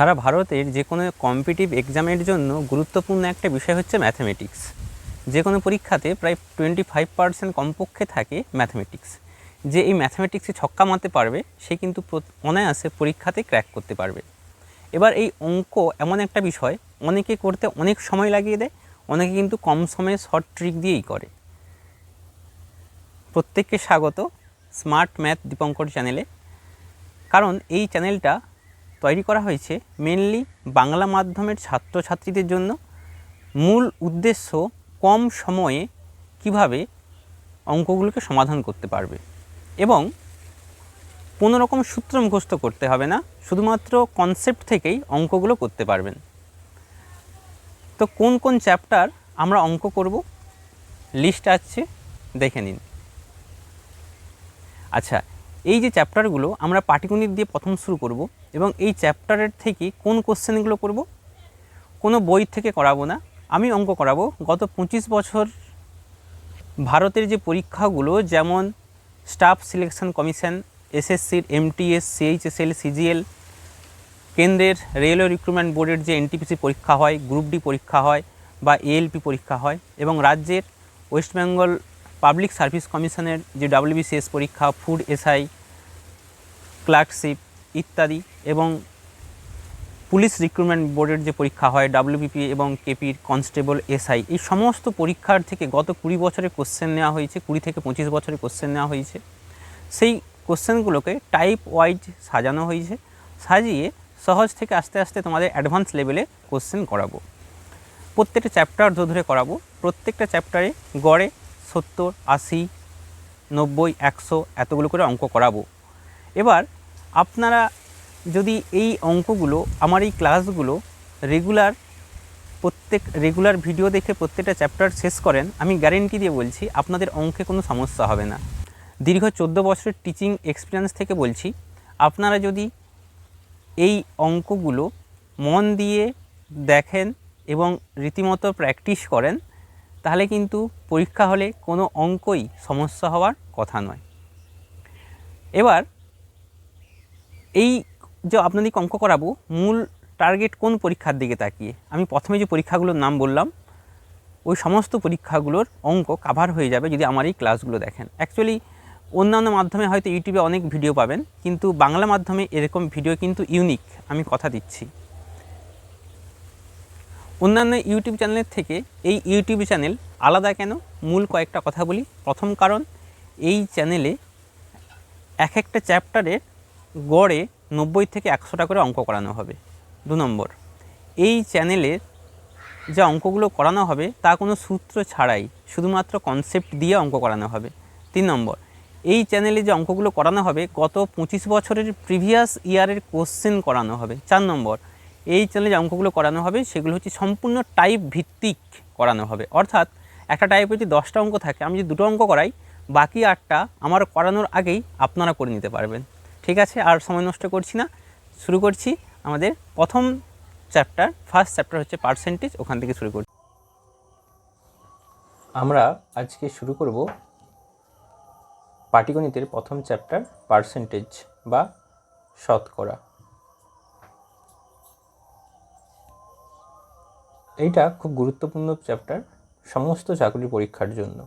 সারা ভারতের যে কোনো কম্পিটিটিভ এক্সামের জন্য গুরুত্বপূর্ণ একটা বিষয় হচ্ছে ম্যাথমেটিক্স। যে কোনো পরীক্ষাতে প্রায় 25% কমপক্ষে থাকে ম্যাথমেটিক্স। যে এই ম্যাথমেটিক্সে ছক্কা মারতে পারবে সে কিন্তু অনায়াসে পরীক্ষাতে ক্র্যাক করতে পারবে। এবার এই অঙ্ক এমন একটা বিষয়, অনেকে করতে অনেক সময় লাগিয়ে দেয়, অনেকে কিন্তু কম সময়ে শর্ট ট্রিক দিয়েই করে। প্রত্যেককে স্বাগত স্মার্ট ম্যাথ দীপঙ্কর চ্যানেলে। কারণ এই চ্যানেলটা তৈরি করা হয়েছে মেনলি বাংলা মাধ্যমের ছাত্রছাত্রীদের জন্য। মূল উদ্দেশ্য কম সময়ে কিভাবে অঙ্কগুলোকে সমাধান করতে পারবে এবং কোনো রকম সূত্র মুখস্থ করতে হবে না, শুধুমাত্র কনসেপ্ট থেকেই অঙ্কগুলো করতে পারবেন। তো কোন কোন চ্যাপ্টার আমরা অঙ্ক করব লিস্ট আছে, দেখে নিন। আচ্ছা, এই যে চ্যাপ্টারগুলো আমরা পাটিগণিত দিয়ে প্রথম শুরু করব এবং এই চ্যাপ্টারের থেকে কোন কোশ্চেনগুলো করব, কোনো বই থেকে করাবো না, আমি অঙ্ক করাবো। গত 25 বছর ভারতের যে পরীক্ষাগুলো, যেমন স্টাফ সিলেকশন কমিশন, এসএসসির এমটিএস, সিএইচএসএল, সিজিএল, কেন্দ্রের রেলওয়ে রিক্রুটমেন্ট বোর্ডের যে এনটিপিসি পরীক্ষা হয়, গ্রুপ ডি পরীক্ষা হয় বা এএলপি পরীক্ষা হয়, এবং রাজ্যের ওয়েস্ট বেঙ্গল পাবলিক সার্ভিস কমিশনের যে ডাব্লিউবিসিএস পরীক্ষা, ফুড এসআই, ক্লার্কশিপ ইত্যাদি, এবং পুলিশ রিক্রুটমেন্ট বোর্ডের যে পরীক্ষা হয় ডাব্লিউবিপি এবং কেপির কনস্টেবল এসআই, এই সমস্ত পরীক্ষার থেকে গত 20 বছরের কোশ্চেন নেওয়া হয়েছে, 20 থেকে 25 বছরের কোশ্চেন নেওয়া হয়েছে। সেই কোশ্চেনগুলোকে টাইপ ওয়াইজ সাজানো হয়েছে, সাজিয়ে সহজ থেকে আস্তে আস্তে তোমাদের অ্যাডভান্স লেভেলে কোশ্চেন করাবো। প্রত্যেকটা চ্যাপ্টার ধরে করাবো। প্রত্যেকটা চ্যাপ্টারে গড়ে 70, 80, 90, 100 এতগুলো করে অঙ্ক করাবো। এবার আপনারা যদি এই অঙ্কগুলো, আমার এই ক্লাসগুলো রেগুলার ভিডিও দেখে প্রত্যেকটা চ্যাপ্টার শেষ করেন, আমি গ্যারেন্টি দিয়ে বলছি আপনাদের অঙ্কে কোনো সমস্যা হবে না। দীর্ঘ 14 বছরের টিচিং এক্সপিরিয়েন্স থেকে বলছি, আপনারা যদি এই অঙ্কগুলো মন দিয়ে দেখেন এবং রীতিমতো প্র্যাকটিস করেন, তাহলে কিন্তু পরীক্ষা হলে কোনো অঙ্কই সমস্যা হওয়ার কথা নয়। এবার এই যে আপনাদেরকে অঙ্ক করাবো, মূল টার্গেট কোন পরীক্ষার দিকে তাকিয়ে, আমি প্রথমে যে পরীক্ষাগুলোর নাম বললাম ওই সমস্ত পরীক্ষাগুলোর অঙ্ক কাভার হয়ে যাবে যদি আমার এই ক্লাসগুলো দেখেন। অ্যাকচুয়ালি অন্যান্য মাধ্যমে হয়তো ইউটিউবে অনেক ভিডিও পাবেন, কিন্তু বাংলা মাধ্যমে এরকম ভিডিও কিন্তু ইউনিক, আমি কথা দিচ্ছি। অন্যান্য ইউটিউব চ্যানেলের থেকে এই ইউটিউব চ্যানেল আলাদা কেন, মূল কয়েকটা কথা বলি। প্রথম কারণ, এই চ্যানেলে এক একটা চ্যাপ্টারে গড়ে 90 থেকে 100টা করে অঙ্ক করানো হবে। 2 নম্বর, এই চ্যানেলের যে অঙ্কগুলো করানো হবে তা কোনো সূত্র ছাড়াই শুধুমাত্র কনসেপ্ট দিয়ে অঙ্ক করানো হবে। 3 নম্বর, এই চ্যানেলে যে অঙ্কগুলো করানো হবে গত 25 বছরের প্রিভিয়াস ইয়ারের কোশ্চেন করানো হবে। 4 নম্বর, এই চ্যানেলে যে অঙ্কগুলো করানো হবে সেগুলো হচ্ছে সম্পূর্ণ টাইপ ভিত্তিক করানো হবে। অর্থাৎ একটা টাইপে যদি 10টা অঙ্ক থাকে, আমি যদি 2টো অঙ্ক করাই, বাকি 8টা আমার করানোর আগেই আপনারা করে নিতে পারবেন। ঠিক আছে, আর সময় নষ্ট করছি না, শুরু করছি। আমাদের প্রথম চ্যাপ্টার, ফার্স্ট চ্যাপ্টার হচ্ছে পার্সেন্টেজ, ওখান থেকে শুরু করছি। আমরা আজকে শুরু করব পাটিগণিতের প্রথম চ্যাপ্টার, পার্সেন্টেজ বা শতকরা। এইটা খুব গুরুত্বপূর্ণ চ্যাপ্টার সমস্ত চাকরি পরীক্ষার জন্য।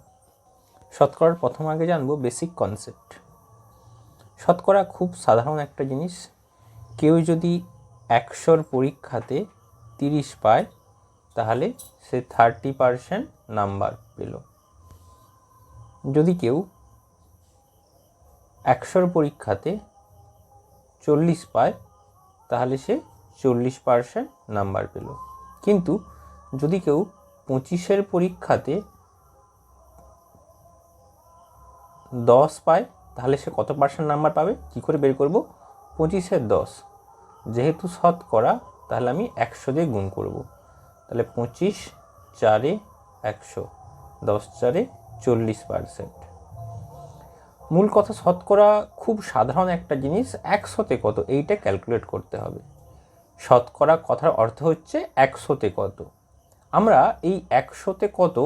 শতকরার প্রথম আগে জানবো বেসিক কনসেপ্ট। শতকরা খুব সাধারণ একটা জিনিস। কেউ যদি 100-র পরীক্ষাতে 30 পায় তাহলে সে 30% নাম্বার পেল। যদি কেউ 100-র পরীক্ষাতে 40 পায় তাহলে সে 40% নাম্বার পেল। কিন্তু যদি কেউ 25-এর পরীক্ষাতে 10 পায় তাহলে সে কত পার্সেন্ট নাম্বার পাবে, কী করে বের করব? 25-এর 10, যেহেতু শতকরা তাহলে আমি 100 দিয়ে গুণ করব। তাহলে 25 4 100, 10 4 40%। মূল কথা, শতকরা খুব সাধারণ একটা জিনিস। 100-তে কত এইটা ক্যালকুলেট করতে হবে। শতকরা কথার অর্থ হচ্ছে 100-তে কত। আমরা এই 100-তে কত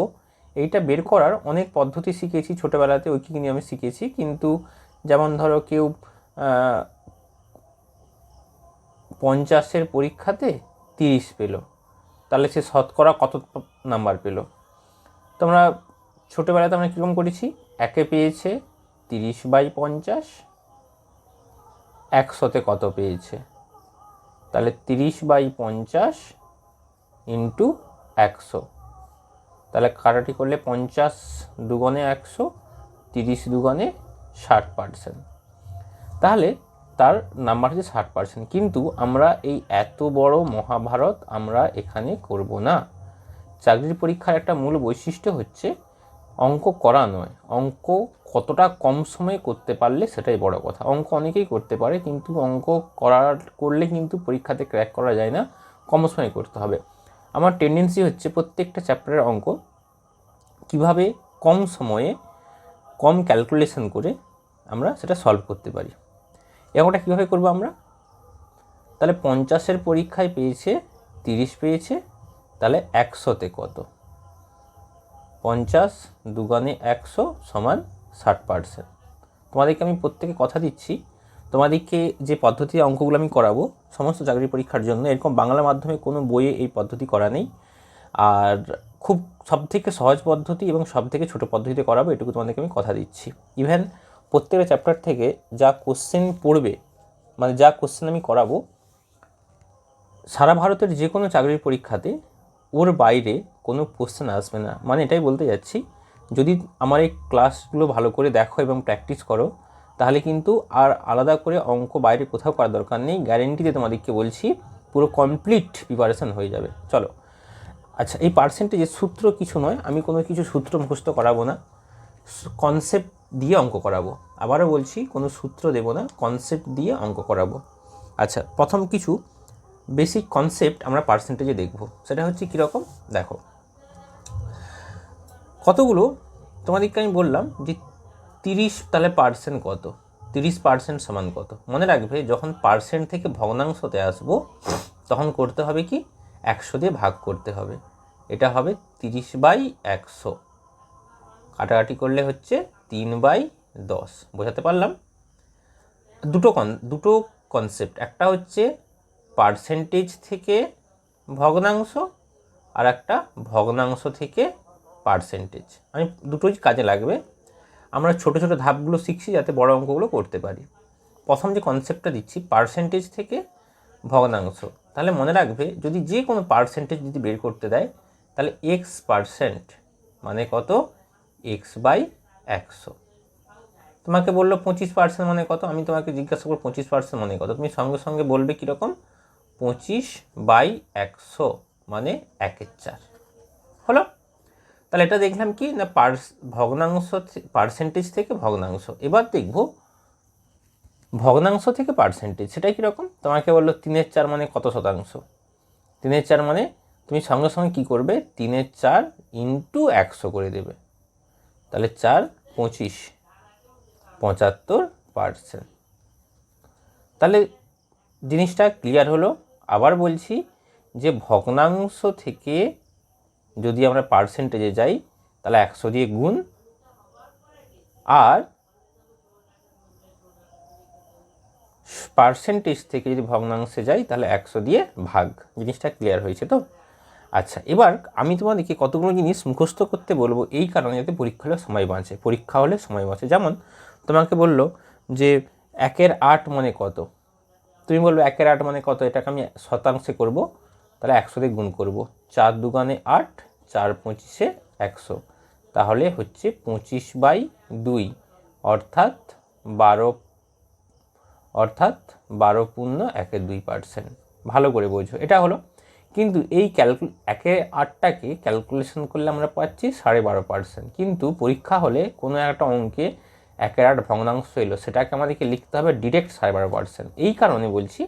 এইটা বের করার অনেক পদ্ধতি শিখেছি ছোটোবেলাতে, ঐকিক নিয়মে শিখেছি। কিন্তু যেমন ধরো কেউ 50-এর পরীক্ষাতে 30 পেল, তাহলে সে শতকরা কত নাম্বার পেল? তোমরা ছোটোবেলাতে আমরা কীরকম করেছি, একে পেয়েছে 30/50, 100-তে কত পেয়েছে? তাহলে 30/50 ইন্টু 100, তাহলে কাটাটি করলে 50 দুগুণে 100, 30 দুগুণে 60%, তাহলে তার নাম্বার হচ্ছে 60%। কিন্তু আমরা এই এত বড় মহাভারত আমরা এখানে করব না। চাকরির পরীক্ষার একটা মূল বৈশিষ্ট্য হচ্ছে অঙ্ক করা নয়, অঙ্ক কতটা কম সময়ে করতে পারলে সেটাই বড় কথা। অঙ্ক অনেকেই করতে পারে, কিন্তু অঙ্ক করলে কিন্তু পরীক্ষাতে ক্র্যাক করা যায় না, কম সময়ে করতে হবে। আমার টেন্ডেন্সি হচ্ছে প্রত্যেকটা চ্যাপ্টারের অঙ্ক কিভাবে কম সময়ে কম ক্যালকুলেশন করে আমরা সেটা সলভ করতে পারি। এই অঙ্কটা কীভাবে করবো আমরা? তাহলে 50-এর পরীক্ষায় পেয়েছে 30 পেয়েছে, তাহলে 100-তে কত? 50 দুগুণে 100 সমান 60%। তোমাদেরকে আমি প্রত্যেকে কথা দিচ্ছি, তোমাদেরকে যে পদ্ধতি অঙ্কগুলো আমি করাবো সমস্ত চাকরি পরীক্ষার জন্য, এরকম বাংলা মাধ্যমে কোনো বইয়ে এই পদ্ধতি করা নেই। আর খুব সবথেকে সহজ পদ্ধতি এবং সবথেকে ছোটো পদ্ধতিতে করাবো, এটুকু তোমাদেরকে আমি কথা দিচ্ছি। ইভেন প্রত্যেকটা চ্যাপ্টার থেকে যা কোশ্চেন পড়বে, মানে যা কোশ্চেন আমি করাবো, সারা ভারতের যে কোনো চাকরির পরীক্ষাতে ওর বাইরে কোনো কোশ্চেন আসবে না। মানে এটাই বলতে যাচ্ছি, যদি আমার এই ক্লাসগুলো ভালো করে দেখো এবং প্র্যাকটিস করো, তাহলে কিন্তু আর আলাদা করে অঙ্ক বাইরে কোথাও করার দরকার নেই। গ্যারেন্টিতে তোমাদেরকে বলছি, পুরো কমপ্লিট প্রিপারেশান হয়ে যাবে। চলো, আচ্ছা, এই পার্সেন্টেজের সূত্র কিছু নয়, আমি কোনো কিছু সূত্র মুখস্থ করাবো না, কনসেপ্ট দিয়ে অঙ্ক করাবো। আবারও বলছি, কোনো সূত্র দেবো না, কনসেপ্ট দিয়ে অঙ্ক করাবো। আচ্ছা, প্রথম কিছু বেসিক কনসেপ্ট আমরা পার্সেন্টেজে দেখব। সেটা হচ্ছে কীরকম, দেখো, কতগুলো তোমাদেরকে আমি বললাম যে 30, তাহলে পার্সেন্ট কত? 30% সমান কত? মনে রাখবে, যখন পার্সেন্ট থেকে ভগ্নাংশতে আসবো তখন করতে হবে কি, 100 দিয়ে ভাগ করতে হবে। এটা হবে 30/100, কাটাকাটি করলে হচ্ছে 3/10। বোঝাতে পারলাম? দুটো কনসেপ্ট, একটা হচ্ছে পার্সেন্টেজ থেকে ভগ্নাংশ, আর একটা ভগ্নাংশ থেকে পার্সেন্টেজ। আমি দুটোই কাজে লাগবে। আমরা ছোটো ছোটো ধাপগুলো শিখছি যাতে বড় অঙ্কগুলো করতে পারি। প্রথম যে কনসেপ্টটা দিচ্ছি, পার্সেন্টেজ থেকে ভগ্নাংশ, তাহলে মনে রাখবে, যদি যে কোনো পার্সেন্টেজ যদি বের করতে দেয়, তাহলে x% মানে কত? x/100। তোমাকে বললো 25% মানে কত, আমি তোমাকে জিজ্ঞাসা করবো 25% মানে কত, তুমি সঙ্গে সঙ্গে বলবে কীরকম, 25/100 মানে 1/4 হলো। তাহলে এটা দেখলাম কি না, ভগ্নাংশ, পার্সেন্টেজ থেকে ভগ্নাংশ। এবার দেখব ভগ্নাংশ থেকে পার্সেন্টেজ, সেটাই কীরকম। তোমাকে বললো 3/4 মানে কত শতাংশ? 3/4 মানে তুমি সঙ্গে সঙ্গে কী করবে, 3/4 ইন্টু 100 করে দেবে, তাহলে 4 25, 75%। তাহলে জিনিসটা ক্লিয়ার হলো। আবার বলছি যে ভগ্নাংশ থেকে যদি আমরা পার্সেন্টেজে যাই, তাহলে 100 দিয়ে গুণ, আর পার্সেন্টেজ থেকে যদি ভগ্নাংশে যাই তাহলে 100 দিয়ে ভাগ। জিনিসটা ক্লিয়ার হয়েছে তো? আচ্ছা, এবার আমি তোমাদেরকে কতগুলো জিনিস মুখস্থ করতে বলবো, এই কারণে যাতে পরীক্ষা হলে সময় বাঁচে। যেমন তোমাকে বললো যে 1/8 মানে কত, তুমি বলবে 1/8 মানে কত, এটাকে আমি শতাংশে করব, তাহলে 100 দিয়ে গুণ করব, 4 দুগুণে 8, 4 25-এ 100, তাহলে হচ্ছে 25/2, অর্থাৎ 12.1/2%। ভালো করে বোঝো, এটা হলো। কিন্তু এই 1/8টাকে ক্যালকুলেশন করলে আমরা পাচ্ছি 12.5%। কিন্তু পরীক্ষা হলে কোনো একটা অঙ্কে 1/8 ভগ্নাংশ এলো, সেটাকে আমাদেরকে লিখতে হবে ডিরেক্ট 12.5%। এই কারণে বলছি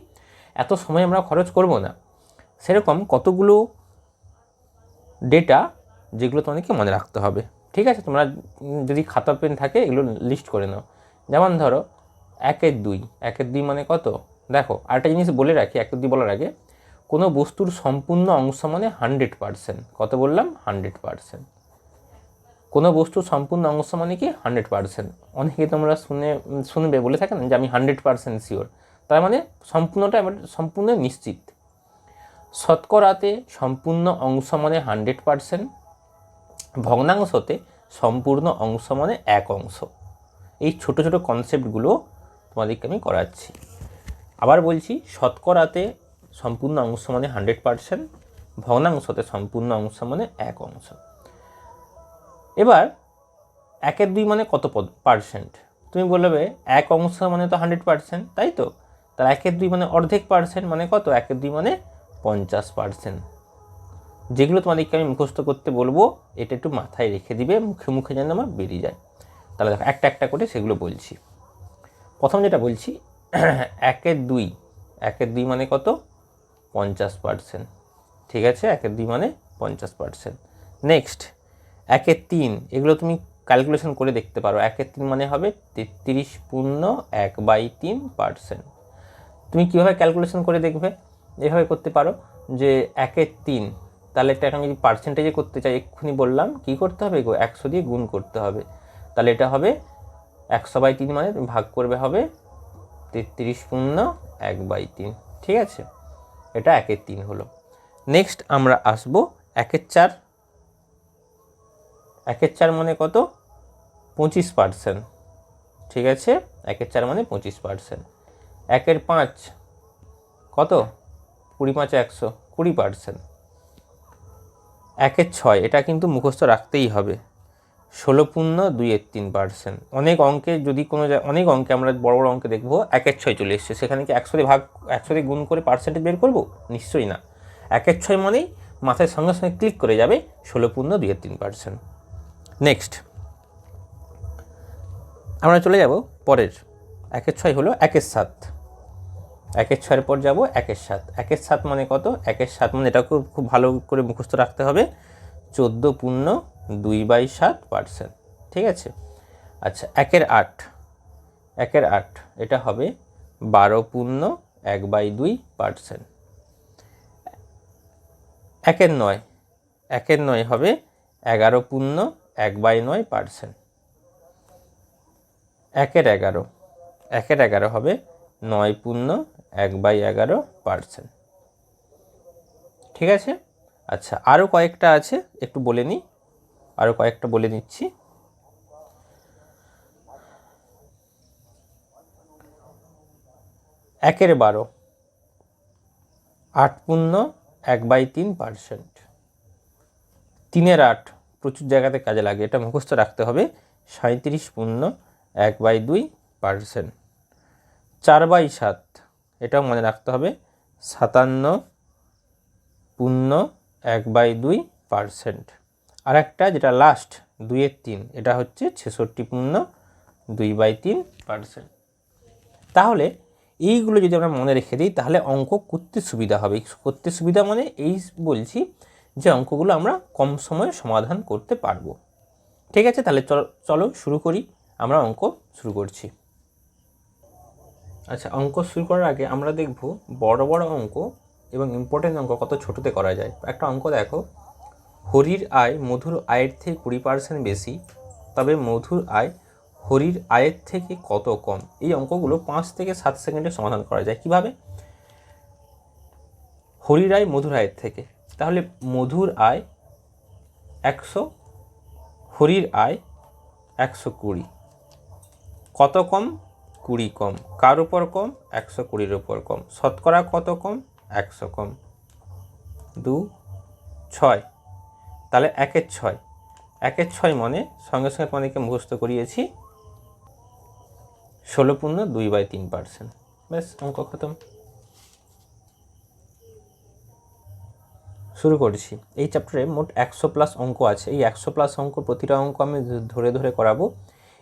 এত সময় আমরা খরচ করব না। সেরকম কতগুলো ডেটা যেগুলো তোমাদেরকে মনে রাখতে হবে, ঠিক আছে? তোমরা যদি খাতা পেন থাকে এগুলো লিস্ট করে নাও। যেমন ধরো 1/2, 1/2 মানে কত? দেখো, আরেকটা জিনিস বলে রাখি 1/2 বলার আগে, কোনো বস্তুর সম্পূর্ণ অংশ মানে 100%। কত বললাম? 100%। কোনো বস্তুর সম্পূর্ণ অংশ মানে কি 100%। অনেকে তোমরা শুনবে বলে থাকেন যে আমি 100% শিওর, তার মানে সম্পূর্ণটা সম্পূর্ণ নিশ্চিত। শতকরাতে সম্পূর্ণ অংশ মানে 100%, ভগ্নাংশতে সম্পূর্ণ অংশ মানে এক অংশ। এই ছোট ছোট কনসেপ্টগুলো তোমাদেরকে আমি করাচ্ছি। আবার বলছি, শতকরাতে সম্পূর্ণ অংশ মানে 100%, ভগ্নাংশতে সম্পূর্ণ অংশ মানে এক অংশ। এবার 1/2 মানে কত পার্সেন্ট? তুমি বলবে এক অংশ মানে তো 100%, তাই তো? তার 1/2 মানে অর্ধেক পার্সেন্ট, মানে কত? 1/2 মানে 50%। যেগুলো তোমাদেরকে আমি মুখস্থ করতে বলবো, এটা একটু মাথায় রেখে দিবে, মুখে মুখে যেন আমার বেরিয়ে যায়। তাহলে দেখো একটা একটা করে সেগুলো বলছি। প্রথম যেটা বলছি, 1/2, 1/2 মানে কত? 50%। ঠিক আছে, 1/2 মানে 50%। নেক্সট 1/3, এগুলো তুমি ক্যালকুলেশন করে দেখতে পারো। 1/3 মানে হবে 33.1/3%। তুমি কীভাবে ক্যালকুলেশন করে দেখবে? এভাবে করতে পারো যে 1/3, তাহলে এটা আমি যদি পার্সেন্টেজে করতে চাই, এক্ষুনি বললাম কী করতে হবে গো, 100 দিয়ে গুণ করতে হবে। তাহলে এটা হবে 100/3, মানে তুমি ভাগ করবে হবে 33.1/3। ঠিক আছে, এটা 1/3 হলো। নেক্সট আমরা আসবো 1/4। 1/4 মানে কত? 25%। ঠিক আছে, 1/4 মানে 25%। 1/5 কত? 20 × 5 = 100, 20%। 1/6, এটা কিন্তু মুখস্থ রাখতেই হবে, 16.23%। অনেক অঙ্কে যদি অনেক অঙ্কে আমরা বড় বড় অঙ্কে দেখবো 1/6 চলে এসছে, সেখানে কি 100 দিয়ে 100 দিয়ে গুণ করে পার্সেন্টেজ বের করবো? নিশ্চয়ই না। 1/6 মানেই মাথায় সঙ্গে সঙ্গে ক্লিক করে যাবে 16.23%। নেক্সট আমরা চলে যাব পরের। 1/6 হলো 1/7। 1/6 পর যাব 1/7। 1/7 মানে কত? 1/7 মানে এটাকে খুব ভালো করে মুখস্থ রাখতে হবে, 14.2/7%। ঠিক আছে, আচ্ছা 1/8। 1/8 এটা হবে 12.1/2%। 1/9, 1/9 হবে 11.1/9%। 1/11, 1/11 হবে 9.1/11%। ঠিক আছে, আচ্ছা আরও কয়েকটা আছে, একটু বলে নিই, আরও কয়েকটা বলে নিচ্ছি। 1/12, 8.1/3%। 3/8 প্রচুর জায়গাতে কাজে লাগে, এটা মুখস্থ রাখতে হবে, 37.1/2%। 4/7, এটাও মনে রাখতে হবে, 57.1/2%। আর একটা যেটা লাস্ট 2/3, এটা হচ্ছে 66.2/3%। তাহলে এইগুলো যদি আমরা মনে রেখে দিই, তাহলে অঙ্ক করতে সুবিধা হবে। করতে সুবিধা মানে এই বলছি যে অঙ্কগুলো আমরা কম সময়ে সমাধান করতে পারবো। ঠিক আছে, তাহলে চলো শুরু করি। আমরা অঙ্ক শুরু করছি। আচ্ছা, অঙ্ক শুরু করার আগে আমরা দেখব বড় বড় অঙ্ক এবং ইম্পর্টেন্ট অঙ্ক কত ছোটোতে করা যায়। একটা অঙ্ক দেখো, হরির আয় মধুর আয়ের থেকে 20% বেশি, তবে মধুর আয় হরির আয়ের থেকে কত কম। এই অঙ্কগুলো 5 থেকে 7 সেকেন্ডে সমাধান করা যায়। কিভাবে? হরির আয় মধুর আয়ের থেকে, তাহলে মধুর আয় 100, হরির আয় 120, কত কম? 20 কম। কার উপর কম? 120-র উপর কম। শতকরা কত কম? 100 কম। 2, 6, তাহলে 1/6। 1/6 মানে সঙ্গে সঙ্গে তোমাদেরকে মুখস্থ করিয়েছি 16.2/3%। ব্যাস, অঙ্ক খতম। শুরু করছি। এই চ্যাপ্টারে মোট 100+ অঙ্ক আছে। এই 100+ অঙ্ক, প্রতিটা অঙ্ক আমি ধরে ধরে করাবো।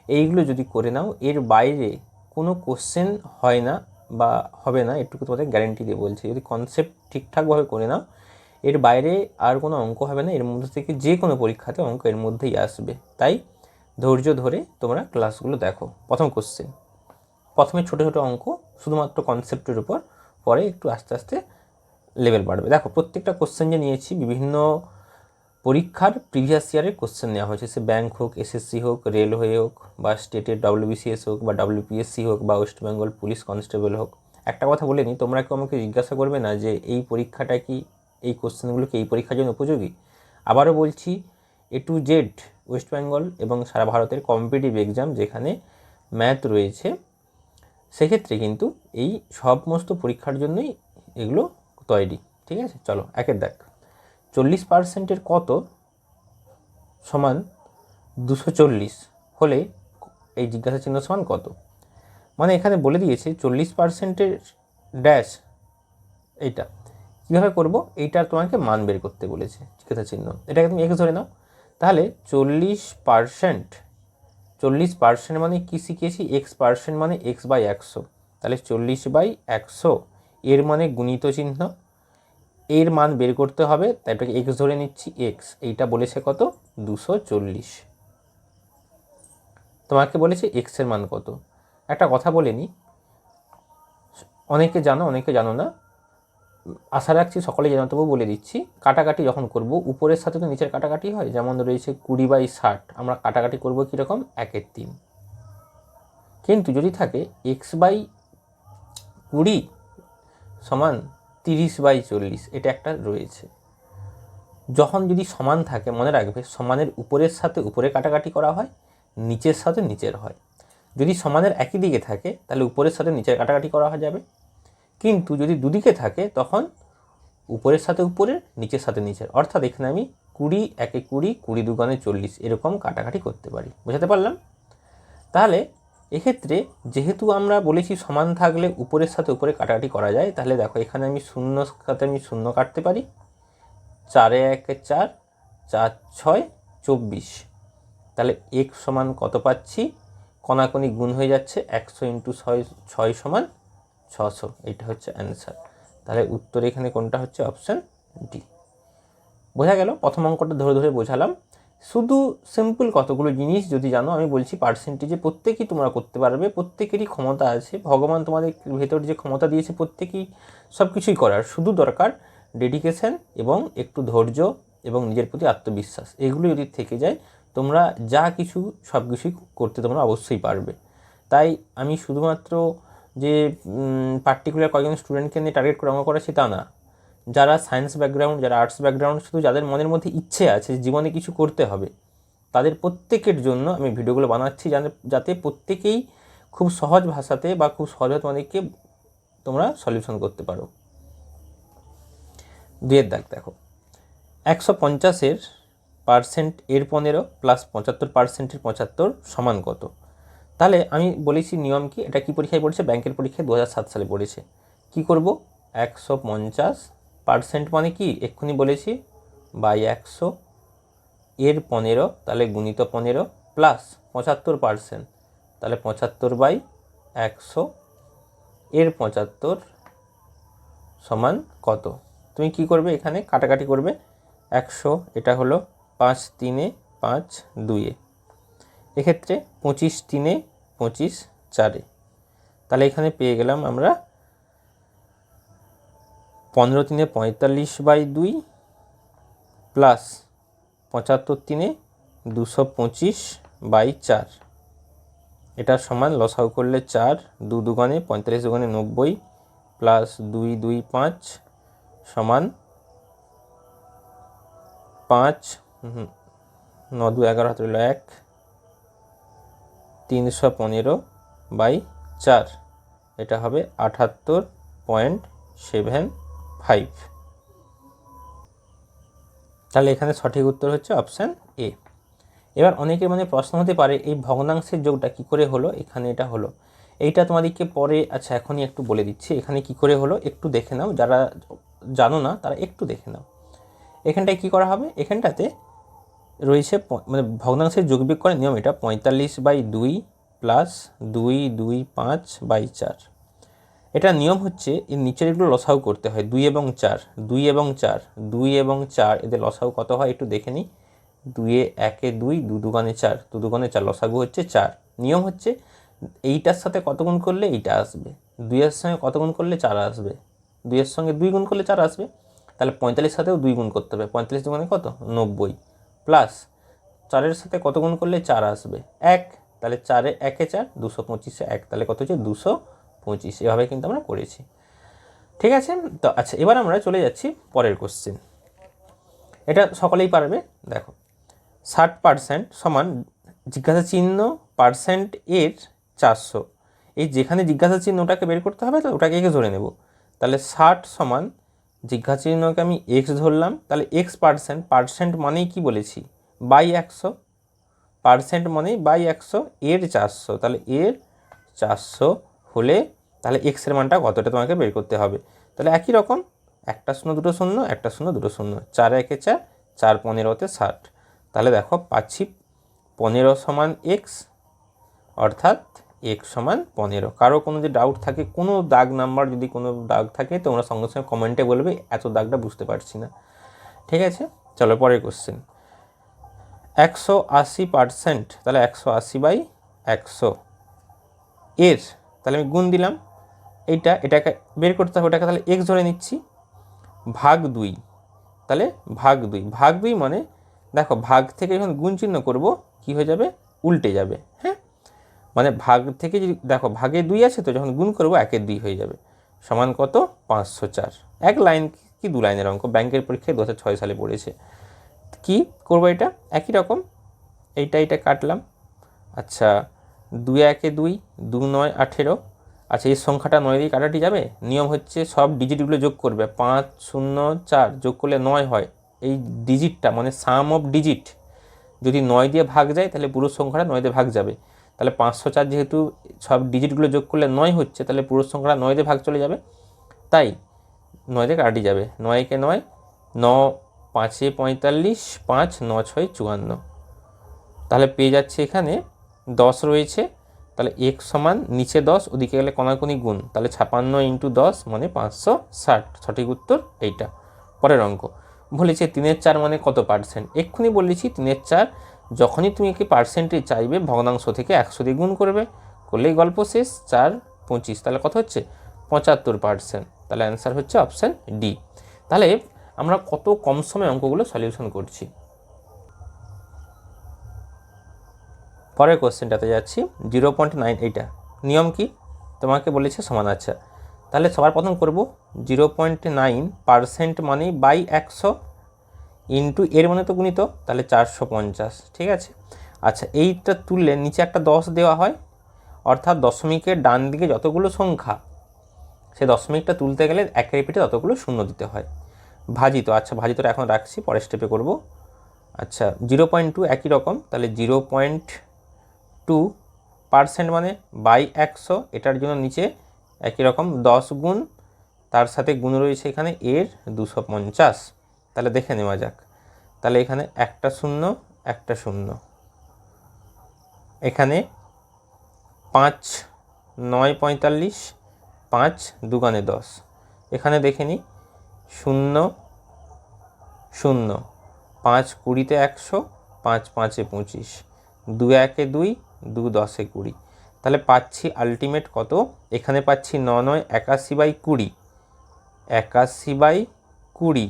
এইগুলো যদি করে নাও, এর বাইরে কোনো কোশ্চেন হয় না বা হবে না, এটুকু তোমাদের গ্যারেন্টি দিয়ে বলছি। যদি কনসেপ্ট ঠিকঠাকভাবে করে নাও, এর বাইরে আর কোনো অঙ্ক হবে না। এর মধ্যে থেকে যে কোনো পরীক্ষাতে অঙ্ক এর মধ্যেই আসবে। তাই ধৈর্য ধরে তোমরা ক্লাসগুলো দেখো। প্রথম কোশ্চেন, প্রথমে ছোটো ছোটো অঙ্ক শুধুমাত্র কনসেপ্টের উপর, পরে একটু আস্তে আস্তে লেভেল বাড়বে। দেখো, প্রত্যেকটা কোশ্চেন যে নিয়েছি বিভিন্ন পরীক্ষার প্রিভিয়াস ইয়ারের কোশ্চেন নেওয়া হয়েছে। সে ব্যাঙ্ক হোক, এসএসসি হোক, রেলওয়ে হোক, বা স্টেটের WBCS হোক, বা WPSC হোক, বা ওয়েস্ট বেঙ্গল পুলিশ কনস্টেবল হোক, একটা কথা বলে নিই, তোমরা কেউ আমাকে জিজ্ঞাসা করবে না যে এই পরীক্ষাটা কি, এই কোশ্চেনগুলো কি এই পরীক্ষার জন্য উপযোগী। আবারও বলছি, A to Z West Bengal এবং সারা ভারতের কম্পিটিটিভ এক্সাম যেখানে ম্যাথ রয়েছে, সেক্ষেত্রে কিন্তু এই সমস্ত পরীক্ষার জন্যই এগুলো তৈরি। ঠিক আছে, চলো একের দেখ। 40% কত সমান 240 হলে এই জিজ্ঞাসা চিহ্ন সমান কত। মানে এখানে বলে দিয়েছে 40%-এর ড্যাশ এইটা কীভাবে করবো, এইটার তোমাকে মান বের করতে বলেছে জিজ্ঞাসা চিহ্ন। এটাকে তুমি এক্স ধরে নাও। তাহলে 40% মানে কি শিখেছি, x% মানে x/100। তাহলে 40/100 এর মানে গুণিত চিহ্ন, এর মান বের করতে হবে, তাই এটাকে এক্স ধরে নিচ্ছি। এক্স এইটা বলেছে কত, 240। তোমাকে বলেছে এক্সের মান কত। একটা কথা বলে নিই, অনেকে জানো অনেকে জানো না, আশা রাখছি সকলে জানো, তবু বলে দিচ্ছি। কাটাকাটি যখন করব উপরের সাথে তো নিচের কাটাকাটি হয়, যেমন রয়েছে 20/60, আমরা কাটাকাটি করব কীরকম, 1/3। কিন্তু যদি থাকে x/20 সমান 30/40, এটা একটা রয়েছে। যখন যদি সমান থাকে মনে রাখবে, সমানের উপরের সাথে উপরে কাটাকাটি করা হয়, নিচের সাথে নিচের হয়। যদি সমানের একই দিকে থাকে তাহলে উপরের সাথে নিচের কাটাকাটি করা যাবে, কিন্তু যদি দুদিকে থাকে তখন উপরের সাথে উপরের, নিচের সাথে নিচের। অর্থাৎ এখানে আমি 20 একে 20, 20 দুগুণে 40 এরকম কাটাকাটি করতে পারি। বোঝাতে পারলাম? তাহলে এক্ষেত্রে যেহেতু আমরা বলেছি সমান থাকলে উপরের সাথে উপরে কাটাকাটি করা যায়, তাহলে দেখো এখানে আমি শূন্যর সাথে আমি শূন্য কাটতে পারি। 4 একে 4, 4 6 24। তাহলে x সমান কত পাচ্ছি, কণাকণি গুণ হয়ে যাচ্ছে, 100 × 6 সমান 600। এইটা হচ্ছে অ্যান্সার। তাহলে উত্তর এখানে কোনটা হচ্ছে, অপশান ডি। বোঝা গেল? প্রথম অঙ্কটা ধরে ধরে বোঝালাম। শুধু সিম্পল কতগুলো জিনিস যদি জানো, আমি বলছি পার্সেন্টেজে প্রত্যেকেই তোমরা করতে পারবে, প্রত্যেকেরই ক্ষমতা আছে। ভগবান তোমাদের ভেতর যে ক্ষমতা দিয়েছে প্রত্যেকেই সব কিছুই করার, শুধু দরকার ডেডিকেশন এবং একটু ধৈর্য এবং নিজের প্রতি আত্মবিশ্বাস। এগুলো যদি থেকে যায়, তোমরা যা কিছু সব কিছুই করতে তোমরা অবশ্যই পারবে। তাই আমি শুধুমাত্র যে পার্টিকুলার কয়েকজন স্টুডেন্টকে নিয়ে টার্গেট করে অঙ্ক করাচ্ছি তা না। যারা সায়েন্স ব্যাকগ্রাউন্ড, যারা আর্টস ব্যাকগ্রাউন্ড, শুধু যাদের মনের মধ্যে ইচ্ছে আছে জীবনে কিছু করতে হবে, তাদের প্রত্যেকের জন্য আমি ভিডিওগুলো বানাচ্ছি, যাতে প্রত্যেকেই খুব সহজ ভাষাতে বা খুব সহজে তোমাদেরকে তোমরা সলিউশন করতে পারো। 2 দেখো, 150% এর 15 প্লাস 75%-এর 75 সমান কত। তাহলে আমি বলেছি নিয়ম কি, এটা কি পরীক্ষায় পড়েছে, ব্যাংকের পরীক্ষায় 2007 সালে পড়েছে। কি করব, 150% মানে কি এক্ষুনি বলেছি বাই 100 এর 15, তাহলে গুণিত 15 প্লাস 75%, তাহলে 75/100 এর 75 সমান কত। তুমি কি করবে, এখানে কাটাকাটি করবে। 100 এটা হলো 5 3 5 2, এক্ষেত্রে 25 3 25 4। তাহলে এখানে পেয়ে গেলাম আমরা 15 3 45/2 প্লাস 75 3 225/4। এটা সমান লসাগু করলে 4, 2 দুগুণে 45 দুগুণে 90 প্লাস 2 2 5 সমান 5, 9 2 11 হাতে রইল 1, 315/4। এটা হবে 78.75। তাহলে এখানে সঠিক উত্তর হচ্ছে অপশান এ। এবার অনেকের মনে প্রশ্ন হতে পারে, এই ভগ্নাংশের যোগটা কি করে হলো, এখানে এটা হলো। এইটা তোমাদেরকে পরে, আচ্ছা এখনই একটু বলে দিচ্ছি এখানে কি করে হলো, একটু দেখে নাও। যারা জানো না তারা একটু দেখে নাও। এখানটায় কি করা হবে, এখানটাতে রয়েছে মানে ভগ্নাংশের যোগবিয়োগ করার নিয়ম এটা, 45/2 প্লাস 2 2 5/4। এটা নিয়ম হচ্ছে এর নিচের এগুলো লসাগু করতে হয়, 2 এবং 4, 2 এবং 4, 2 এবং 4 এদের লসাগু কত হয় একটু দেখে নিই। 2 একে 2, 2 দুগুণে 4, 2 দুগুণে 4, লসাগু হচ্ছে 4। নিয়ম হচ্ছে এইটার সাথে কত গুণ করলে এইটা আসবে, 2 এর সঙ্গে কত গুণ করলে 4 আসবে, 2 এর সঙ্গে 2 গুণ করলে 4 আসবে। তাহলে 45 সাথেও 2 গুণ করতে হবে, 45 দুগুণে কত 90, প্লাস 4-এর সাথে কত গুণ করলে 4 আসবে 1, তাহলে 4 এ 1 এ 4, 225-এ 1, তাহলে কত হচ্ছে 25, এভাবে কিন্তু আমরা করেছি। ঠিক আছে, তো আচ্ছা এবার আমরা চলে যাচ্ছি পরের কোশ্চেন। এটা সকলেই পারবে। দেখো 60% সমান জিজ্ঞাসা চিহ্ন পার্সেন্ট এর 400। এই যেখানে জিজ্ঞাসা চিহ্নটাকে বের করতে হবে তো ওটাকে এক্স ধরে নেব। তাহলে 60 সমান জিজ্ঞাসা চিহ্নকে আমি এক্স ধরলাম, তাহলে এক্স পার্সেন্ট, পার্সেন্ট মানেই কি বলেছি বাই 100, পার্সেন্ট মানেই বাই 100 এর 400, তাহলে এর 400 হলে তাহলে এক্সের মানটা কতটা তোমাকে বের করতে হবে। তাহলে একই রকম একটা শূন্য দুটো শূন্য, একটা শূন্য দুটো শূন্য, 4 একে 4, 4 15তে 60। তাহলে দেখো পাচ্ছি 15 সমান এক্স, অর্থাৎ এক্স সমান 15। কারো কোনো যে ডাউট থাকে, কোনো দাগ নাম্বার যদি কোনো দাগ থাকে তোমরা সঙ্গে সঙ্গে কমেন্টে বলবে এত দাগটা বুঝতে পারছি না। ঠিক আছে, চলো পরের কোশ্চেন। 180%, তাহলে 180/100 এর, তাহলে আমি গুণ দিলাম, এটাকে বের করতে হবে, ওটাকে তাহলে এক্স ধরে নিচ্ছি, ভাগ 2, তাহলে ভাগ 2, ভাগ 2 মানে দেখো ভাগ থেকে যখন গুণ চিহ্ন করবো কি হয়ে যাবে, উল্টে যাবে। হ্যাঁ, মানে ভাগ থেকে যদি দেখো ভাগে 2 আছে তো যখন গুণ করবো 1-এ 2 হয়ে যাবে, সমান কত 504। এক লাইন কি 2 লাইনের অঙ্ক, ব্যাংকের পরীক্ষায় 2006 সালে পড়েছে। কি করবো, এটা একই রকম, এইটা কাটলাম। আচ্ছা 2-1-এ 2, 2 9 18। আচ্ছা এই সংখ্যাটা 9 দিয়ে কাটাটি যাবে, নিয়ম হচ্ছে সব ডিজিটগুলো যোগ করবে, 5 0 4 যোগ করলে 9 হয়। এই ডিজিটটা মানে সাম অফ ডিজিট যদি 9 দিয়ে ভাগ যায় তাহলে পুরো সংখ্যাটা 9 দিয়ে ভাগ যাবে। তাহলে 504 যেহেতু সব ডিজিটগুলো যোগ করলে 9 হচ্ছে, তাহলে পুরো সংখ্যাটা 9 দিয়ে ভাগ চলে যাবে, তাই 9 দিয়ে কাটি যাবে, 9-একে 9, 9 5-এ 45, 5 9 6 54। তাহলে পেয়ে যাচ্ছে এখানে 10 রয়েছে, তাহলে এক সমান নিচে 10, ওদিকে গেলে কোনাকুনি গুণ, তাহলে 56 × 10 মানে 560। সঠিক উত্তর এইটা। পরের অঙ্ক বলেছে 3/4 মানে কত পার্সেন্ট। এক্ষুনি বলেছি 3/4 যখনই তুমি কি পার্সেন্টেজ চাইবে ভগ্নাংশ থেকে 100 দিয়ে গুণ করবে, করলেই গল্প শেষ। 4 25, তাহলে কত হচ্ছে 75%। তাহলে অ্যান্সার হচ্ছে অপশান ডি। তাহলে আমরা কত কম সময়ে অঙ্কগুলো সলিউশন করছি। পরের কোশ্চেনটাতে যাচ্ছি 0.9, এইটা নিয়ম কি তোমাকে বলেছে সমান। আচ্ছা তাহলে সবার প্রথম করব 0.9% মানে বাই 100 ইন্টু এর মানে তো গুণিত, তাহলে 450। ঠিক আছে, আচ্ছা এইটা তুললে নিচে একটা 10 দেওয়া হয়, অর্থাৎ দশমিকের ডান দিকে যতগুলো সংখ্যা সেই দশমিকটা তুলতে গেলে একের পিঠে ততগুলো শূন্য দিতে হয়। ভাজিত, আচ্ছা ভাজিতটা এখন রাখছি, পরের স্টেপে করব। আচ্ছা 0.2 একই রকম, তাহলে 0.2% মানে বাই 100, এটার জন্য নিচে একই রকম 10 গুণ, তার সাথে গুণ রয়েছে এখানে এর 250। তাহলে দেখে নেওয়া যাক, তাহলে এখানে একটা শূন্য একটা শূন্য, এখানে 5 9 45, 5 2 10, এখানে দেখে নিই 0 0, 5 20-তে 100, 5 5-এ 25, 2 1-এ 2, 2 10-এ 20। তাহলে পাচ্ছি আলটিমেট কত, এখানে পাচ্ছি 9 9 81/20, 81/20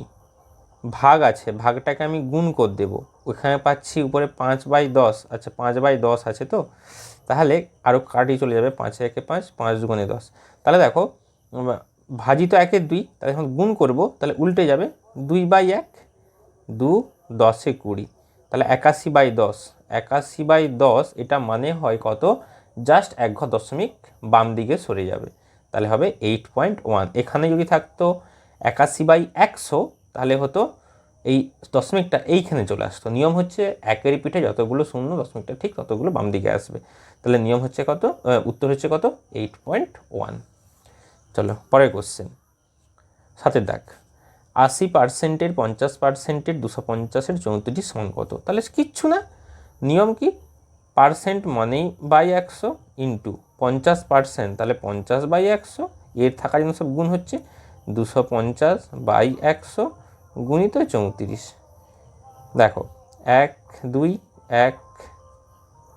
ভাগ আছে, ভাগটাকে আমি গুণ করে দেবো, ওখানে পাচ্ছি উপরে 5/10। আচ্ছা 5/10 আছে তো, তাহলে আরও কাটিয়ে চলে যাবে, 5 1-এ 5, 5 2 10। তাহলে দেখো ভাজিত 1-এ 2, তাহলে এখন গুণ করব, তাহলে উল্টে যাবে, 2/1, 2 10-এ 20, তাহলে 81/10, 81/10 এটা মানে হয় কত, জাস্ট এক ঘর দশমিক বাম দিকে সরে যাবে, তাহলে হবে 8.1। এখানে যদি থাকতো 81/100 তাহলে হতো এই দশমিকটা এইখানে চলে আসতো। নিয়ম হচ্ছে একের পিঠে যতগুলো শূন্য দশমিকটা ঠিক ততগুলো বাম দিকে আসবে, তাহলে নিয়ম হচ্ছে কত, উত্তর হচ্ছে কত 8.1। চলো পরের কোশ্চেন, 7-এর দাগ। 80%-এর 50%-এর 250-এর 34 সমান কত। তাহলে কিচ্ছু না, নিয়ম কি, পার্সেন্ট মানেই বাই 100 ইন্টু 50%, তাহলে 50/100, এর থাকার জন্য সব গুণ হচ্ছে 250/100 গুণিত 34। দেখো 1 2 1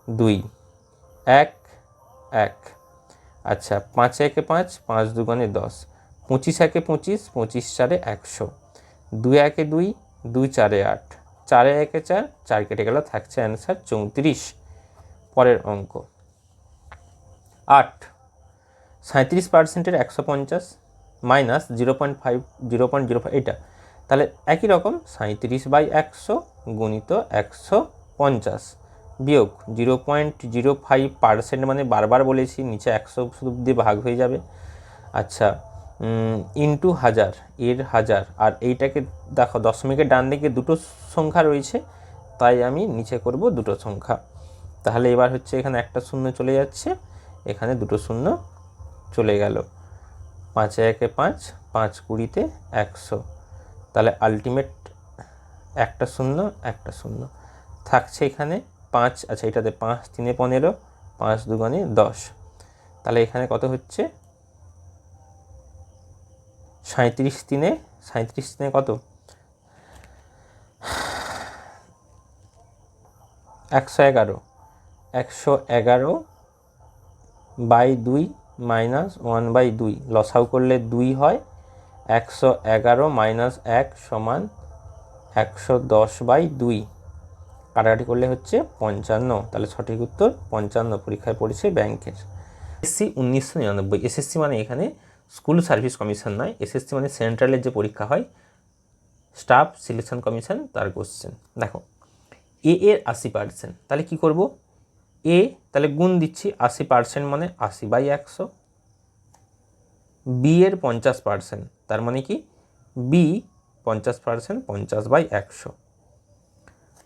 2 1 1। আচ্ছা 5 1-এ 5, 5 2 10, 25 1-এ 25, 25 4-এ 100, 2 1-এ 2, 2 4-এ 8, 4 1-এ 4, 4 কেটে গেল, থাকছে অ্যান্সার 34। পরের অঙ্ক 8, 37%-এর 150 মাইনাস 0.5 এটা, তাহলে একই রকম 37/100 গুণিত 150 বিয়োগ 0.05% মানে বারবার বলেছি নিচে 100 শুধু দিয়ে ভাগ হয়ে যাবে। আচ্ছা, ইন্টু 1000 এর 1000, আর এইটাকে দেখো দশমিকের ডান দিকে দুটো সংখ্যা রয়েছে, তাই আমি নিচে করব দুটো সংখ্যা। তাহলে এবার হচ্ছে এখানে একটা শূন্য চলে যাচ্ছে, এখানে দুটো শূন্য চলে গেল। 5 × 1 = 5, 5 × 20 = 100, তাহলে আলটিমেট একটা শূন্য একটা শূন্য থাকছে এখানে 5। আচ্ছা, এটাতে 5 × 3 = 15, 5 × 2 = 10, তাহলে এখানে কত হচ্ছে 37 × 3 কত 111, 111/2 মাইনাস 1/2, লসাউ করলে 2 হয়। 111 মাইনাস 1 সমান 110/2, কাটাকাটি করলে হচ্ছে 55, তাহলে সঠিক উত্তর 55 পরীক্ষায় পড়েছে ব্যাংকের। এসএসসি 1999, এসএসসি মানে এখানে স্কুল সার্ভিস কমিশন নয়, এসএসসি মানে সেন্ট্রালের যে পরীক্ষা হয় স্টাফ সিলেকশন কমিশন, তার কোশ্চেন। দেখো এ এর 80%, তাহলে কি করব, এ তাহলে গুণ দিচ্ছি 80% মানে 80/100, বি এর 50%, তার মানে কি বি 50% 50/100।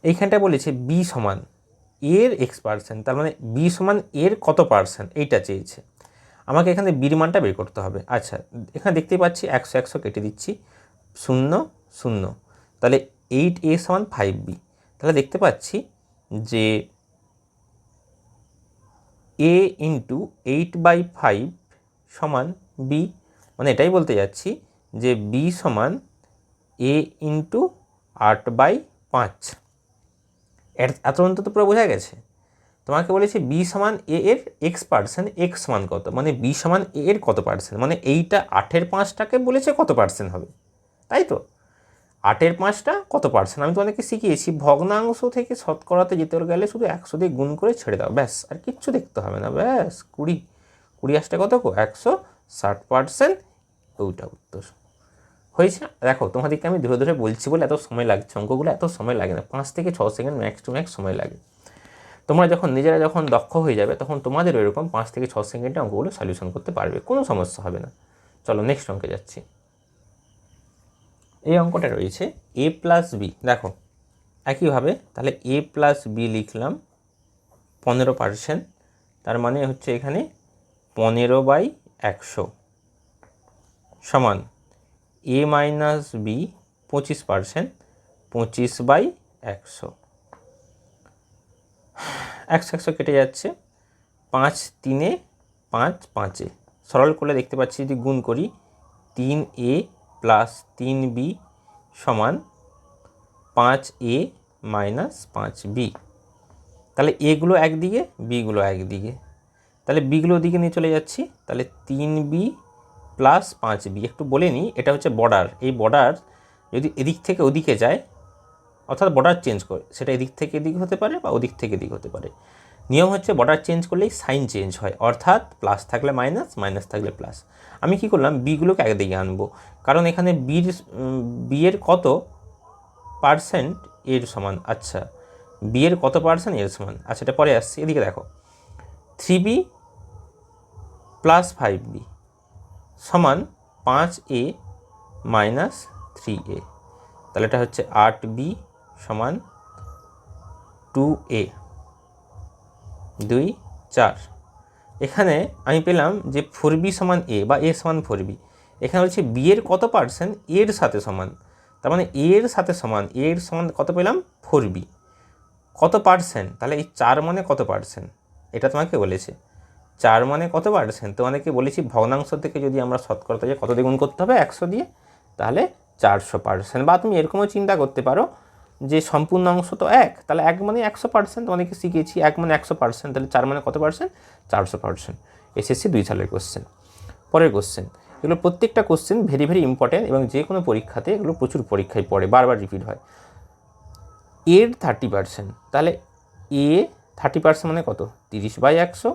এইখানটা বলেছে বি সমান এর x%, তার মানে বি সমান এর কত পার্সেন্ট এইটা চেয়েছে, আমাকে এখানে বির মানটা বের করতে হবে। আচ্ছা, এখানে দেখতেই পাচ্ছি 100 100 কেটে দিচ্ছি, 0 0, তাহলে 8a সমান 5b, তাহলে দেখতে পাচ্ছি যে a ইন্টু 8/5 সমান b, মানে এটাই বলতে যাচ্ছি যে b সমান a ইন্টু 8/5। এত অন্তত পুরো বোঝা গেছে। তোমাকে বলেছে বি সমান এ এর x%, x সমান কত, মানে বি সমান এ এর কত পার্সেন্ট, মানে এইটা 8-এর 5টাকে বলেছে কত পার্সেন্ট হবে, তাই তো 8-এর 5টা কত পার্সেন্ট। আমি তোমাদেরকে শিখিয়েছি ভগ্নাংশ থেকে শতকরাতে যেতে গেলে শুধু 100 দিয়ে গুণ করে ছেড়ে দাও, ব্যাস, আর কিচ্ছু দেখতে হবে না, ব্যাস 20 আসতে কত 160%, ওইটা উত্তর হয়েছে। দেখো তোমাদেরকে আমি ধীরে ধীরে বলছি বলে এত সময় লাগছে, অঙ্কগুলো এত সময় লাগে না, 5 থেকে 6 সেকেন্ড ম্যাক্স টু ম্যাক্স সময় লাগে। তোমরা যখন নিজেরা যখন দক্ষ হয়ে যাবে তখন তোমাদের এরকম 5 থেকে 6 সেকেন্ডে অঙ্কগুলো সলিউশন করতে পারবে, কোনো সমস্যা হবে না। চলো নেক্সট অঙ্কে যাচ্ছি। এই অঙ্কটা রয়েছে a প্লাস বি, দেখো একইভাবে তাহলে a প্লাস বি লিখলাম 15%, তার মানে হচ্ছে এখানে 15/100 সমান a মাইনাস বি 25%, 25/100, 100 100 কেটে যাচ্ছে, 5 3 5 5, সরল করলে দেখতে পাচ্ছি যদি গুণ করি 3a প্লাস 3b সমান 5a মাইনাস 5b, তাহলে এগুলো একদিকে বিগুলো একদিকে, তাহলে বিগুলো ওদিকে নিয়ে চলে যাচ্ছি, তাহলে 3b প্লাস 5b। একটু বলে নিই, এটা হচ্ছে বর্ডার, এই বর্ডার যদি এদিক থেকে ওদিকে যায় অর্থাৎ বর্ডার চেঞ্জ করে, সেটা এদিক থেকে এদিক হতে পারে বা ওদিক থেকে এদিক হতে পারে। নিয়ম হচ্ছে বর্ডার চেঞ্জ করলেই সাইন চেঞ্জ হয়, অর্থাৎ প্লাস থাকলে মাইনাস, মাইনাস থাকলে প্লাস। আমি কি করলাম বিগুলোকে একদিকে আনবো, কারণ এখানে বি এর কত পার্সেন্ট এর সমান, আচ্ছা বি এর কত পার্সেন্ট এর সমান, আচ্ছা এটা পরে আসছি। এদিকে দেখো 3b প্লাস 5b সমান 5a মাইনাস 3a, তাহলে এটা হচ্ছে 8b সমান 2a, 2 4। এখানে আমি পেলাম যে 4b সমান a বা a সমান 4b, এখানে হচ্ছে বি এর কত পার্সেন্ট এর সাথে সমান, তার মানে এর সাথে সমান, এর সমান কত পেলাম 4b, কত পার্সেন্ট, তাহলে এই 4 মানে কত পার্সেন্ট এটা তোমাকে বলেছে, 4 মানে কত পার্সেন্ট। তোমাদেরকে বলেছি ভগ্নাংশ থেকে যদি আমরা শতকরাতে যাই কত দিয়ে গুণ করতে হবে 100 দিয়ে, তাহলে 400%। বা তুমি এরকমও চিন্তা করতে পারো যে সম্পূর্ণ অংশ তো 1, তাহলে 1 মানে 100%, তোমাদেরকে শিখিয়েছি 1 মানে 100%, তাহলে 4 মানে কত পার্সেন্ট 400%। এসএসসি 2 সালের কোশ্চেন। পরের কোশ্চেন, এগুলো প্রত্যেকটা কোশ্চেন ভেরি ভেরি ইম্পর্টেন্ট এবং যে কোনো পরীক্ষাতে এগুলো প্রচুর পরীক্ষায় পড়ে, বারবার রিপিট হয়। এর 30%, তাহলে এ 30% মানে কত 30/100,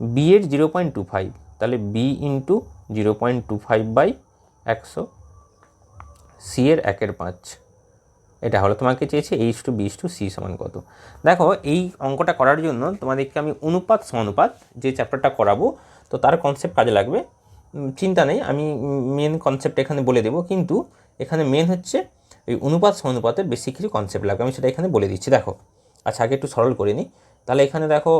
বি এর 0.25, তাহলে বি ইন্টু 0.25/100, সি এর 1/5। এটা হলো, তোমাকে চেয়েছে A:B:C সমান কত। দেখো এই অঙ্কটা করার জন্য তোমাদেরকে আমি অনুপাত সমানুপাত যে চ্যাপ্টারটা করাবো তো তার কনসেপ্ট কাজে লাগবে। চিন্তা নেই, আমি মেন কনসেপ্ট এখানে বলে দেবো, কিন্তু এখানে মেন হচ্ছে এই অনুপাত সমানুপাতের বেশি কিছু কনসেপ্ট লাগবে, আমি সেটা এখানে বলে দিচ্ছি। দেখো আচ্ছা, আগে একটু সরল করে নিই। তাহলে এখানে দেখো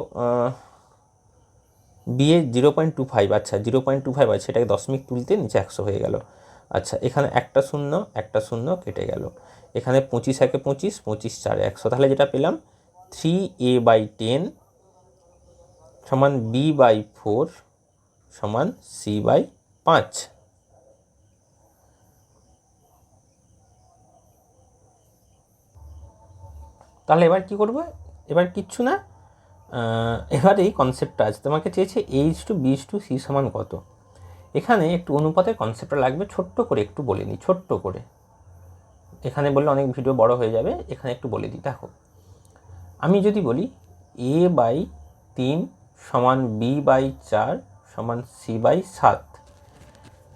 বি এ 0.25, আচ্ছা 0.25 আছে, সেটাকে দশমিক তুলতে নিচে 100 হয়ে গেল। আচ্ছা এখানে একটা শূন্য কেটে গেল। এখানে 25 একে 25, 25 4 100, তাহলে যেটা পেলাম 3a/10 সমান b/4 সমান c/5। তাহলে এবার কি করব? এবার কিচ্ছু না, এবার এই কনসেপ্টটা আছে, তোমাকে চেয়েছে A:B:C সমান কত। এখানে একটু অনুপাতের কনসেপ্টটা লাগবে, ছোট্ট করে একটু বলে নিই, ছোট্ট করে। এখানে বললে অনেক ভিডিও বড় হয়ে যাবে, এখানে একটু বলে দিই। দেখো আমি যদি বলি A/3 সমান B/4 সমান C/7,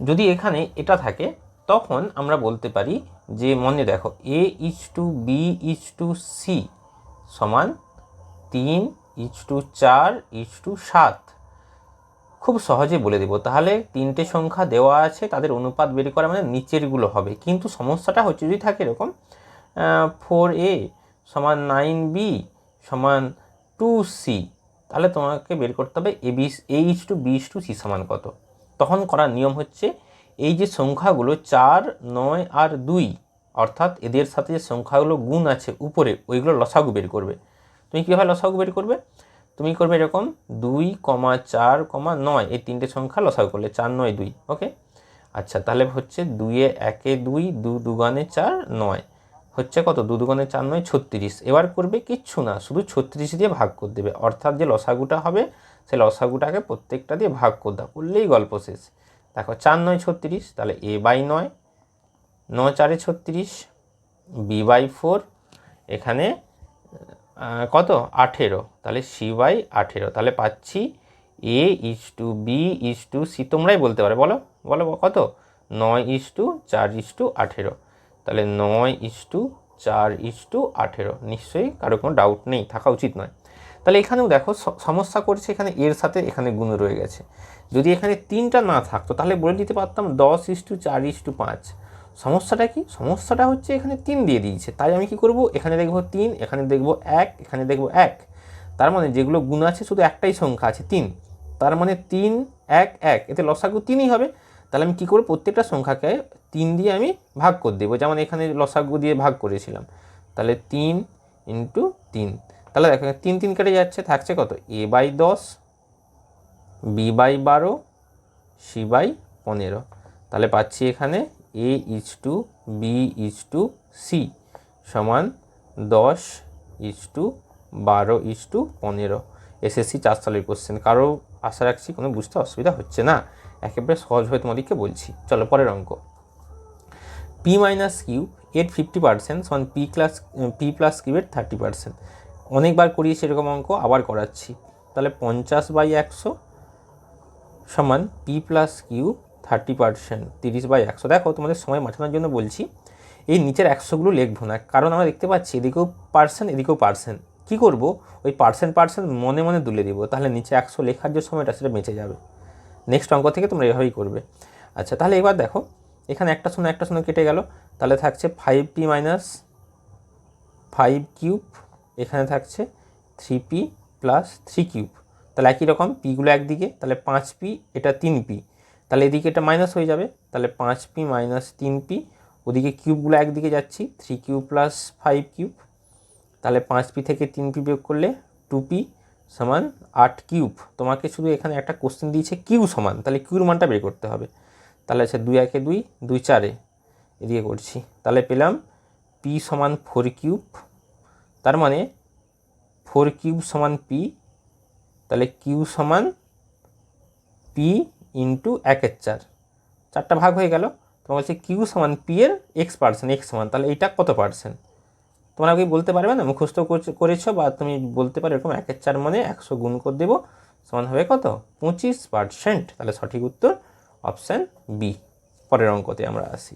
যদি এখানে এটা থাকে তখন আমরা বলতে পারি যে, মনে দেখো A:B:C সমান 3:4:7, খুব সহজে বলে দেবো। তাহলে তিনটে সংখ্যা দেওয়া আছে, তাদের অনুপাত বের করা মানে নিচেরগুলো হবে। কিন্তু সমস্যাটা হচ্ছে যদি থাকে এরকম 4A সমান 9B সমান 2C, তাহলে তোমাকে বের করতে হবে A:B:C সমান কত। তখন করার নিয়ম হচ্ছে, এই যে সংখ্যাগুলো 4, 9 আর 2, অর্থাৎ এদের সাথে যে সংখ্যাগুলো গুণ আছে উপরে, ওইগুলো লসাগু বের করবে। তুমি কীভাবে লসাগু বের করবে? তুমি করবে এরকম 2, 4, 9, এই তিনটে সংখ্যা লসাগু করলে 4, 9, 2, ওকে। আচ্ছা তাহলে হচ্ছে 2 একে 2, 2 দুগুণে 4, 9 হচ্ছে কত, 2 দুগুণে 4, 9, 36। এবার করবে কিচ্ছু না, শুধু 36 দিয়ে ভাগ করে দেবে, অর্থাৎ যে লসাগুটা হবে সেই লসাগুটাকে প্রত্যেকটা দিয়ে ভাগ করে দাও, করলেই গল্প শেষ। দেখো 4, 9, 36, তাহলে A/9, 9 4 36, B/4, এখানে কত 18, তাহলে C/18, তাহলে পাচ্ছি A:B:C। তোমরাই বলতে পারো, বলো বলো কত, 9:4:18, তাহলে 9:4:18। নিশ্চয়ই কারো কোনো ডাউট নেই, থাকা উচিত নয়। তাহলে এখানেও দেখো সমস্যা করছে, এখানে এর সাথে এখানে গুণ রয়ে গেছে। যদি এখানে 3টা না থাকতো তাহলে বলে দিতে পারতাম 10:4:5। সমস্যাটা কি? সমস্যাটা হচ্ছে এখানে 3 দিয়ে দিয়েছে, তাই আমি কি করব, এখানে দেখব 3, এখানে দেখব 1, এখানে দেখব 1, তার মানে যেগুলো গুণ আছে শুধু একটাই সংখ্যা আছে 3, তার মানে 3, 1, 1, এতে লসাগু 3ই হবে। তাহলে আমি কী করব, প্রত্যেকটা সংখ্যাকে 3 দিয়ে আমি ভাগ করে দেবো, যেমন এখানে লসাগু দিয়ে ভাগ করেছিলাম। তাহলে 3 × 3, তাহলে দেখো 3 3 কেটে যাচ্ছে, থাকছে কত, A/10, B/12, C/15। তাহলে পাচ্ছি এখানে A:B:C সমান 10:12:15। এসএসসি 4 সালের কোশ্চেন। কারো আশা রাখছি কোনো বুঝতে অসুবিধা হচ্ছে না, একেবারে সহজভাবে তোমাদেরকে বলছি। চলো পরের অঙ্ক। P - Q এর 50% সমান P + Q এর 30%। অনেকবার করিয়েছি এরকম অঙ্ক, আবার করাচ্ছি। তাহলে 50/100 সমান P + Q 30%, 30/100। দেখো তোমাদের সময় বাঁচানোর জন্য বলছি, এই নিচের 100গুলো লিখবো না, কারণ আমরা দেখতে পাচ্ছি এদিকেও পার্সেন্ট এদিকেও পার্সেন্ট। কী করবো, ওই পার্সেন্ট মনে মনে তুলে দিব, তাহলে নিচে 100 লেখার যে সময়টা সেটা বেঁচে যাবে। নেক্সট অঙ্ক থেকে তোমরা এভাবেই করবে। আচ্ছা তাহলে এবার দেখো এখানে একটা শূন্য কেটে গেল, তাহলে থাকছে 5P - 5/3, এখানে থাকছে 3P + 3/3। তাহলে একই রকম পিগুলো একদিকে, তাহলে 5P, এটা 3P, তাহলে এদিকে এটা মাইনাস হয়ে যাবে, তাহলে 5P - 3P, ওদিকে কিউবগুলো একদিকে যাচ্ছি, 3Q + 5Q, তাহলে 5P থেকে 3P বিয়োগ করলে 2P সমান 8Q। তোমাকে শুধু এখানে একটা কোশ্চেন দিয়েছে কিউ সমান, তাহলে কিউর মানটা বের করতে হবে। তাহলে আচ্ছা 2 একে 2, 2 4, এদিকে করছি, তাহলে পেলাম P সমান 4Q, তার মানে 4Q সমান P, তাহলে Q সমান P × 1/4, 4টা ভাগ হয়ে গেল। তোমার বলছে Q সমান P এর X%, X সমান, তাহলে এইটা কত পার্সেন্ট তোমরা কি বলতে পারবে না? মুখস্থ করেছো বা তুমি বলতে পারো এরকম 1/4 মানে 100 গুণ করে দেবো, সমান হবে কত? 25%। তাহলে সঠিক উত্তর অপশান বি। পরের অঙ্কতে আমরা আসি।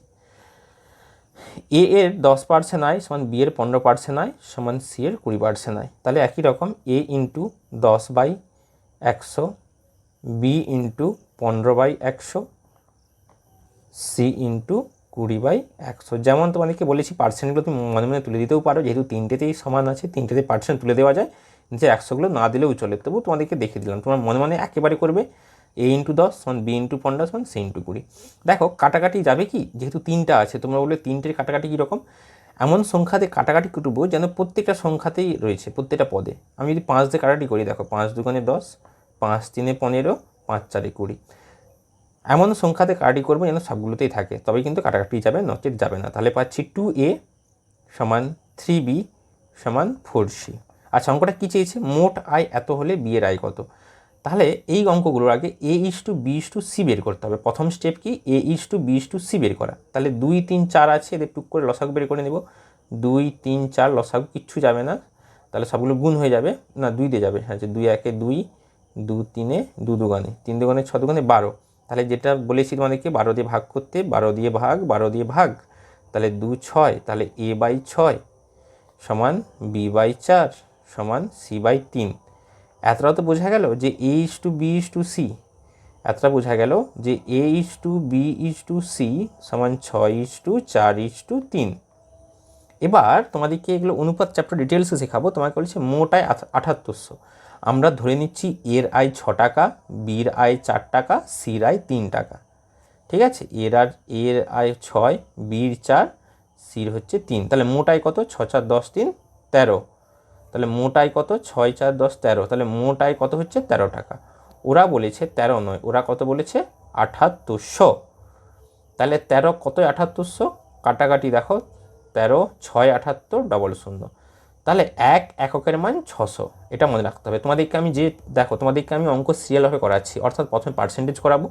এ এর 10% আয় সমান বি এর 15% আয় সমান সি এর 20% আয়। তাহলে একই রকম A into 10/100, B into 15/100, C into 20/100। যেমন তোমাদেরকে বলেছি পার্সেন্টগুলো তুমি মনে মনে তুলে দিতেও পারো, যেহেতু তিনটেতেই সমান আছে, তিনটেতে পার্সেন্ট তুলে দেওয়া যায়, যে 100গুলো না দিলেও চলে। তবু তোমাদেরকে দেখে দিলাম, তোমার মনে মনে একেবারে করবে। এ ইন্টু 10 সমান বি ইন্টু 15 সমান সি ইন্টু 20। দেখো কাটাকাটি যাবে কি, যেহেতু তিনটা আছে, তোমরা বলবে তিনটের কাটাকাটি কীরকম? এমন সংখ্যাতে কাটাকাটি কুটবো যেন প্রত্যেকটা সংখ্যাতেই রয়েছে, প্রত্যেকটা পদে। আমি যদি 5 দিয়ে কাটাকাটি করি, দেখো 5 দুগুণে 10, 5 তিনে 15, 5 চারে 20। এমন সংখ্যাতে কাটাকাটি করবো যেন সবগুলোতেই থাকে, তবেই কিন্তু কাটাকাটি যাবে, নচেত যাবে না। তাহলে পাচ্ছি 2a সমান 3b সমান 4c। আচ্ছা, অঙ্কটা কী চেয়েছে? মোট আয় এত হলে বি এর আয় কত? তাহলে এই অঙ্কগুলোর আগে a:b:c বের করতে হবে। প্রথম স্টেপ কি? a:b:c বের করা। তাহলে 2 3 4 আছে, এদের টুক করে লসাগু বের করে নেব। 2 3 4 লসাগু কিচ্ছু যাবে না, তাহলে সবগুলো গুণ হয়ে যাবে, না 2 দিয়ে যাবে। হ্যাঁ, 2 1 2, 2 3 2 দুগুণে 3 দুগুণে 6 দুগুণে 12। তাহলে যেটা বলেছি তোমাদেরকে 12 দিয়ে ভাগ করতে, 12 দিয়ে ভাগ, 12 দিয়ে ভাগ, তাহলে 2 6, তাহলে a/6 সমান b/4 সমান c/3। এতটা তো বোঝা গেল যে a:b:c, এতটা বোঝা গেল যে a:b:c সমান 6:4:3। এবার তোমাদেরকে এগুলো অনুপাত চ্যাপ্টার ডিটেলসে শেখাবো। তোমাকে বলছে মোট আয় 7800। আমরা ধরে নিচ্ছি এর আয় 6 টাকা, বির আয় 4 টাকা, সির আয় 3 টাকা। ঠিক আছে, এর আয় 6, বির 4, সির হচ্ছে 3। তাহলে মোট আয় কত? 6 4 10 3 13। তাহলে মোট আয় কত? 6 4 10 13। তাহলে মোট আয় কত হচ্ছে? 13 টাকা। ওরা বলেছে 13 নয়, ওরা কত বলেছে? 7800। তাহলে 13 কত? 7800। কাটাকাটি দেখো, 13 6 78 000। তাহলে 1 এককের মান 600। এটা মনে রাখতে হবে তোমাদেরকে। আমি দেখো তোমাদেরকে আমি অঙ্ক সিরিয়ালভাবে করাচ্ছি, অর্থাৎ প্রথমে পার্সেন্টেজ করাবো,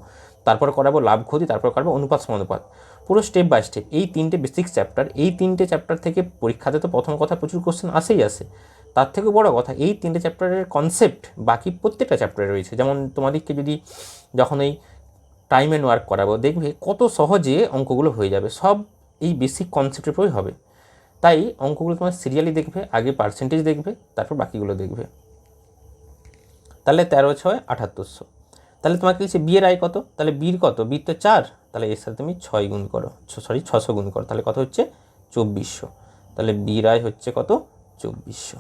তারপর করাবো লাভ ক্ষতি, তারপর করাবো অনুপাত সমানুপাত, পুরো স্টেপ বাই স্টেপ। এই 3টে বেসিক চ্যাপ্টার, এই 3টে চ্যাপ্টার থেকে পরীক্ষাতে তো প্রথম কথা প্রচুর কোশ্চেন আসেই আসে। তার থেকেও বড় কথা, এই 3টে চ্যাপ্টারের কনসেপ্ট বাকি প্রত্যেকটা চ্যাপ্টারে রয়েছে। যেমন তোমাদেরকে যদি যখন এই টাইম অ্যান্ড ওয়ার্ক করাবো, দেখবে কত সহজে অঙ্কগুলো হয়ে যাবে, সব এই বেসিক কনসেপ্টের উপরেই হবে। তাই অঙ্কগুলো তোমার সিরিয়ালি দেখবে, আগে পার্সেন্টেজ দেখবে, তারপর বাকিগুলো দেখবে। তাহলে 13 6 7800। তাহলে তোমাকে কিছু বিয়ের আয় কত? তাহলে বির কত? বির তো 4, তাহলে এর সাথে তুমি 6 গুণ করো, 600 গুণ করো, তাহলে কত হচ্ছে? 2400। তাহলে বির আয় হচ্ছে কত? 2400।